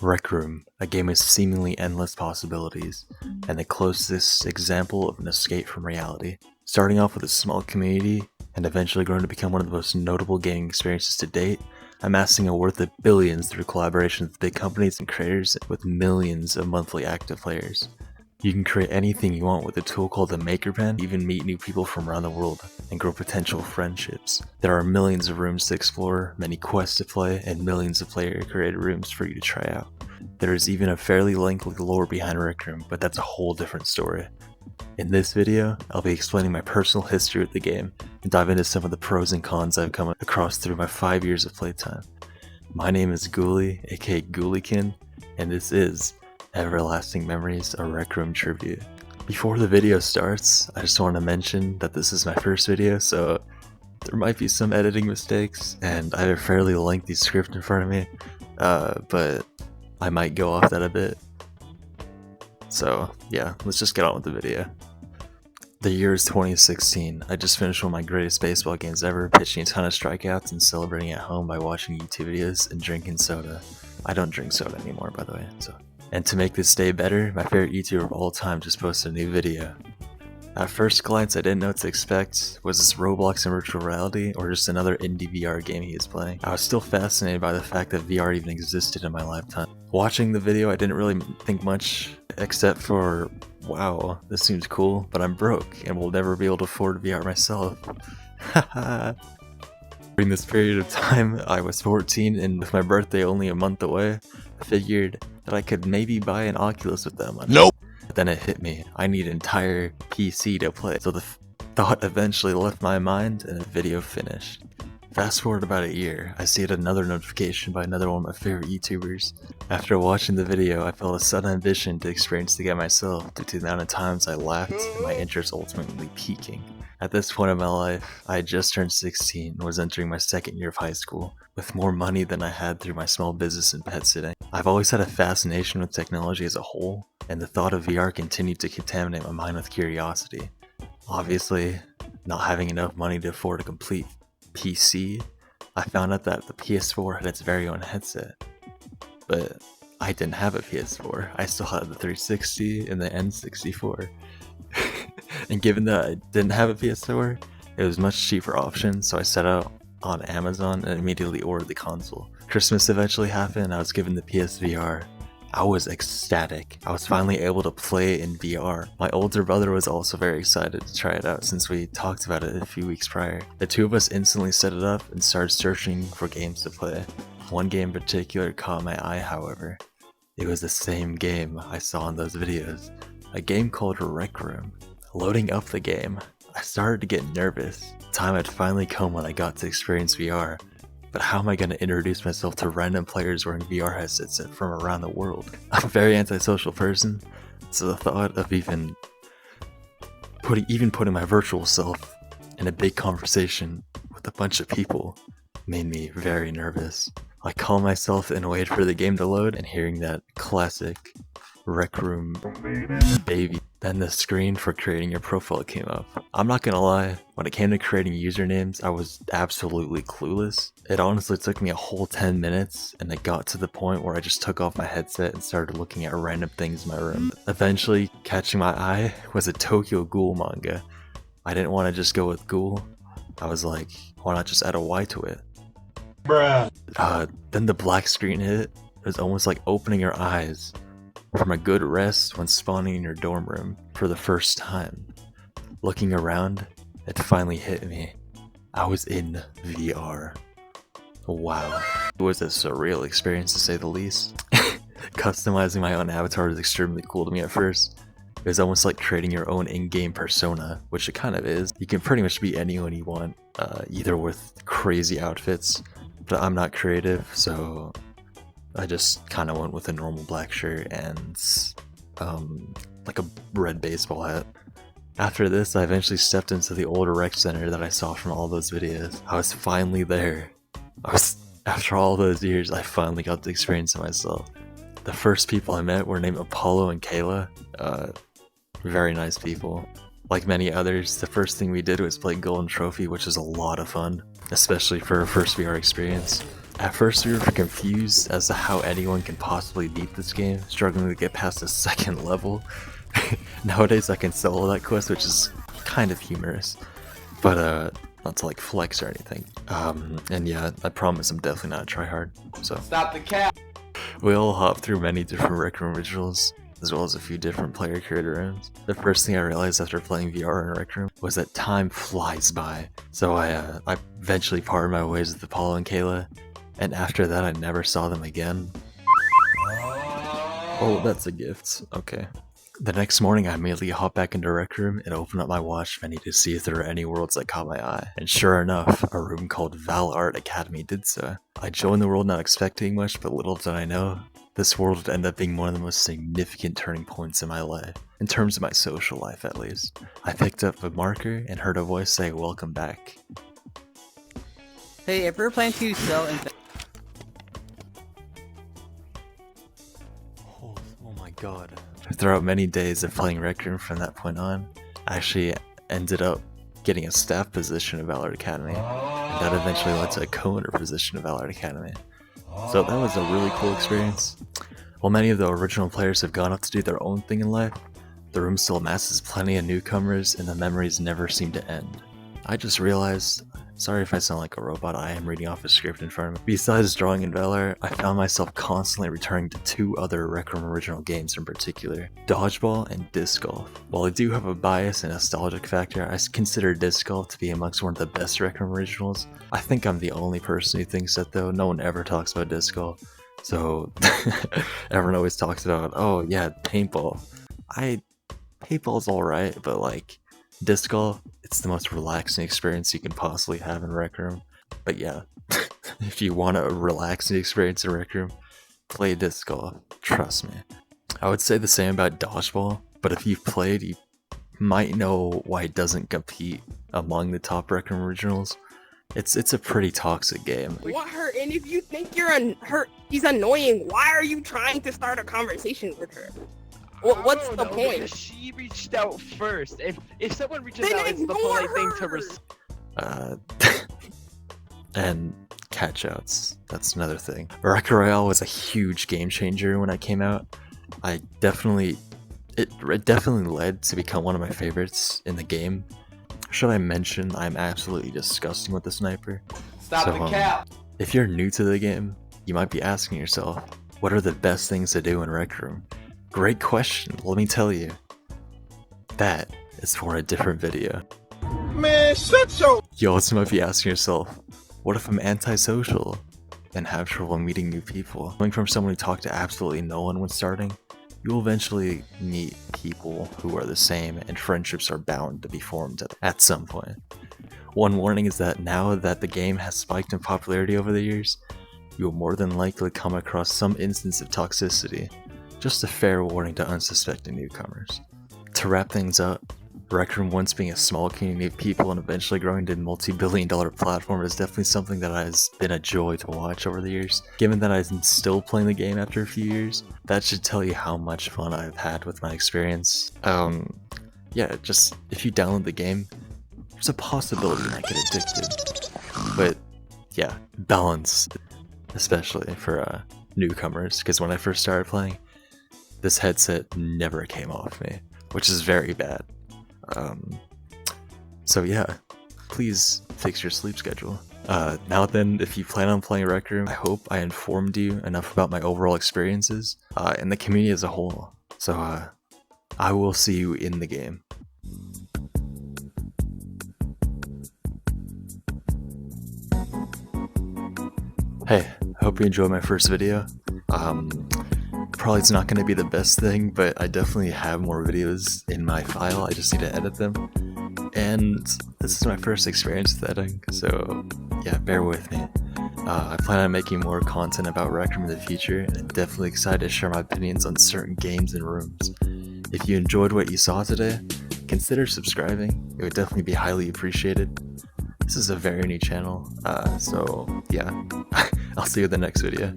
Rec Room, a game with seemingly endless possibilities, and the closest example of an escape from reality. Starting off with a small community, and eventually growing to become one of the most notable gaming experiences to date, amassing a worth of billions through collaborations with big companies and creators with millions of monthly active players. You can create anything you want with a tool called the Maker Pen, even meet new people from around the world, and grow potential friendships. There are millions of rooms to explore, many quests to play, and millions of player-created rooms for you to try out. There is even a fairly lengthy lore behind Rec Room, but that's a whole different story. In this video, I'll be explaining my personal history with the game, and dive into some of the pros and cons I've come across through my 5 years of playtime. My name is Ghouly, aka Ghoulykin, and this is Everlasting Memories, a Rec Room tribute. Before the video starts, I just want to mention that this is my first video, so there might be some editing mistakes, and I have a fairly lengthy script in front of me, but I might go off that a bit. So yeah, let's just get on with the video. The year is 2016. I just finished one of my greatest baseball games ever, pitching a ton of strikeouts and celebrating at home by watching YouTube videos and drinking soda. I don't drink soda anymore, by the way, so. And to make this day better, my favorite YouTuber of all time just posted a new video. At first glance, I didn't know what to expect. Was this Roblox in virtual reality, or just another indie VR game he was playing? I was still fascinated by the fact that VR even existed in my lifetime. Watching the video, I didn't really think much, except for, wow, this seems cool, but I'm broke, and will never be able to afford VR myself. Haha. During this period of time, I was 14, and with my birthday only a month away, I figured that I could maybe buy an Oculus with that money. Nope! But then it hit me, I need an entire PC to play, so the thought eventually left my mind and the video finished. Fast forward about a year, I see another notification by another one of my favorite YouTubers. After watching the video, I felt a sudden ambition to experience the game myself due to the amount of times I laughed and my interest ultimately peaking. At this point in my life, I had just turned 16 and was entering my second year of high school, with more money than I had through my small business and pet sitting. I've always had a fascination with technology as a whole, and the thought of VR continued to contaminate my mind with curiosity. Obviously, not having enough money to afford a complete PC, I found out that the PS4 had its very own headset. But I didn't have a PS4, I still had the 360 and the N64. And given that I didn't have a PS4, it was a much cheaper option, so I set out on Amazon and immediately ordered the console. Christmas eventually happened and I was given the PSVR. I was ecstatic. I was finally able to play in VR. My older brother was also very excited to try it out since we talked about it a few weeks prior. The two of us instantly set it up and started searching for games to play. One game in particular caught my eye, however. It was the same game I saw in those videos. A game called Rec Room. Loading up the game, I started to get nervous. Time had finally come when I got to experience VR. But how am I going to introduce myself to random players wearing VR headsets from around the world? I'm a very antisocial person, so the thought of even putting my virtual self in a big conversation with a bunch of people made me very nervous. I calmed myself and waited for the game to load, and hearing that classic Rec Room baby. Then the screen for creating your profile came up. I'm not gonna lie, when it came to creating usernames, I was absolutely clueless. It honestly took me a whole 10 minutes, and it got to the point where I just took off my headset and started looking at random things in my room. Eventually, catching my eye was a Tokyo Ghoul manga. I didn't want to just go with Ghoul. I was like, why not just add a Y to it? Bruh. Then the black screen hit. It was almost like opening your eyes from a good rest when spawning in your dorm room for the first time. Looking around, it finally hit me. I was in VR. Wow. It was a surreal experience to say the least. Customizing my own avatar was extremely cool to me at first. It was almost like creating your own in-game persona, which it kind of is. You can pretty much be anyone you want, either with crazy outfits, but I'm not creative, so I just kind of went with a normal black shirt and like a red baseball hat. After this, I eventually stepped into the old rec center that I saw from all those videos. I was finally there. After all those years, I finally got to experience it myself. The first people I met were named Apollo and Kayla. Very nice people. Like many others, the first thing we did was play Golden Trophy, which is a lot of fun, especially for a first VR experience. At first we were confused as to how anyone can possibly beat this game, struggling to get past the second level. Nowadays I can solo that quest, which is kind of humorous, but not to like flex or anything. And yeah, I promise I'm definitely not a tryhard, so. Stop the cap! We all hop through many different Rec Room originals, as well as a few different player creator rooms. The first thing I realized after playing VR in Rec Room was that time flies by. So I eventually parted my ways with Apollo and Kayla, and after that I never saw them again. Oh, that's a gift. Okay. The next morning I immediately hopped back into Rec Room and opened up my watch menu to see if there were any worlds that caught my eye. And sure enough, a room called Val Art Academy did so. I joined the world not expecting much, but little did I know, this world would end up being one of the most significant turning points in my life. In terms of my social life at least. I picked up a marker and heard a voice say, "Welcome back." Hey, if we're planning to sell and Oh my god. Throughout many days of playing Rec Room from that point on, I actually ended up getting a staff position at Valor Academy, and that eventually led to a co-owner position at Valor Academy. So that was a really cool experience. While many of the original players have gone off to do their own thing in life, the room still amasses plenty of newcomers and the memories never seem to end. I just realized, sorry if I sound like a robot, I am reading off a script in front of me. Besides drawing in Valor, I found myself constantly returning to two other Rec Room original games in particular, Dodgeball and Disc Golf. While I do have a bias and nostalgic factor, I consider Disc Golf to be amongst one of the best Rec Room originals. I think I'm the only person who thinks that though. No one ever talks about Disc Golf. So everyone always talks about, oh yeah, paintball. Paintball's alright, but like, Disc Golf, it's the most relaxing experience you can possibly have in Rec Room. But yeah, if you want a relaxing experience in Rec Room, play Disc Golf, trust me. I would say the same about Dodgeball, but if you've played, you might know why it doesn't compete among the top Rec Room originals. It's a pretty toxic game. What her? And if you think she's annoying, why are you trying to start a conversation with her? What's the point? Because she reached out first. If someone reaches Then out, it's the ignore polite thing to her! And catch-outs, that's another thing. Record Royale was a huge game changer when it came out. It definitely led to become one of my favorites in the game. Should I mention I'm absolutely disgusting with the sniper? Stop the cap! If you're new to the game, you might be asking yourself, what are the best things to do in Rec Room? Great question, let me tell you. That is for a different video. Man, shut your... You also might be asking yourself, what if I'm antisocial and have trouble meeting new people? Coming from someone who talked to absolutely no one when starting, you will eventually meet people who are the same, and friendships are bound to be formed at some point. One warning is that now that the game has spiked in popularity over the years, you will more than likely come across some instance of toxicity. Just a fair warning to unsuspecting newcomers. To wrap things up, Rec Room once being a small community of people and eventually growing to a multi-billion-dollar platform is definitely something that has been a joy to watch over the years. Given that I'm still playing the game after a few years, that should tell you how much fun I've had with my experience. Yeah, just if you download the game, there's a possibility you might get addicted. But yeah, balance, especially for newcomers, because when I first started playing, this headset never came off me, which is very bad. So yeah, please fix your sleep schedule. Now then, if you plan on playing Rec Room, I hope I informed you enough about my overall experiences, and the community as a whole. So I will see you in the game. Hey, I hope you enjoyed my first video. Probably it's not going to be the best thing, but I definitely have more videos in my file, I just need to edit them. And this is my first experience with editing, so yeah, bear with me. I plan on making more content about Rec Room in the future, and I'm definitely excited to share my opinions on certain games and rooms. If you enjoyed what you saw today, consider subscribing, it would definitely be highly appreciated. This is a very new channel, so yeah, I'll see you in the next video.